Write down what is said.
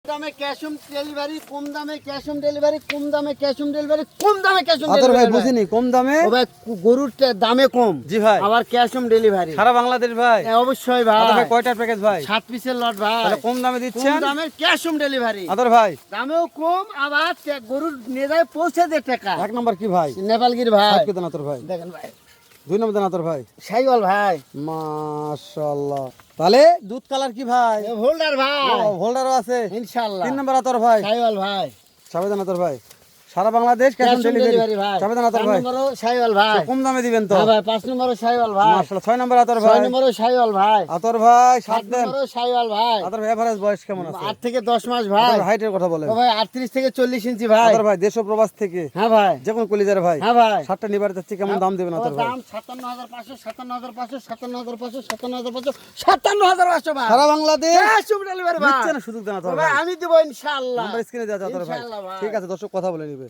দামে cash on delivery, কম দামে cash on delivery, কম দামে ক্যাশ অন ডেলিভারি, কম দামে ক্যাশ অন আদর ভাই ডেলিভারি। বুঝিনি কম দামে ও ভাই গরুর দামে কম, জি ভাই আবার ক্যাশ অন ডেলিভারি সারা বাংলাদেশ ভাই। অবশ্যই আদর ভাই। ভাই কয়টার প্যাকেজ ভাই? 7 পিসের লট ভাই, তাহলে কম দামে কম দিচ্ছেন দামে ক্যাশ অন ডেলিভারি। আদর ভাই। দামেও কম, আবার গরুর নিয়ে যায় পৌঁছে দেয় টাকা। এক নম্বর কি ভাই? নেপালগির ভাই, সাত দেন আদর ভাই। দেখেন ভাই, 2 নম্বর দেন আদর ভাই। সাইওয়াল ভাই, মাশাআল্লাহ। তাহলে দুধ কালার কি ভাই? হোল্ডার ভাই, হোল্ডারও আছে। ইনশাআল্লাহ। 3 নম্বর আদর ভাই। সাইওয়াল ভাই, সাবেদান আদর ভাই। সারা বাংলাদেশ ক্যাশ অন ডেলিভারি ভাই। সাবেদান আদর 4 ভাই। নম্বরও সাইওয়াল ভাই, কম দামে দিবেন তো? হ্যাঁ ভাই। 5 নম্বরও সাইওয়াল ভাই, মাশাআল্লাহ। 6 নম্বর আদর 6 ভাই। নম্বরও সাইওয়াল ভাই, আদর ভাই 7 7 দেন। নম্বরও সাইওয়াল ভাই। আদর ভাই এভারেজ বয়স কেমন আছে? 8 থেকে 10 মাস ভাই। আদর হাইটের কথা বলেন। ও ভাই 38 থেকে 40 ইঞ্চি ভাই। আদর ভাই দেশ ও প্রবাস থেকে হ্যাঁ ভাই, যে কোন কলিজার ভাই। হ্যাঁ ভাই। 7টা নিবার যাচ্ছে কেমন দাম দিবেন আদর ভাই? দাম 57500, 57500, 57500, 57500, 57500 ভাই। সারা বাংলাদেশ ক্যাশ অন ডেলিভারি ভাই। নিচ্ছে না সুযোগ দেন আদর ও ভাই। ভাই আমি দেব ইনশাআল্লাহ। নাম্বার স্ক্রিনে দেওয়া আছে আদর ভাই। ইনশাআল্লাহ ভাই। ঠিক আছে দর্শক কথা বলে নিবে।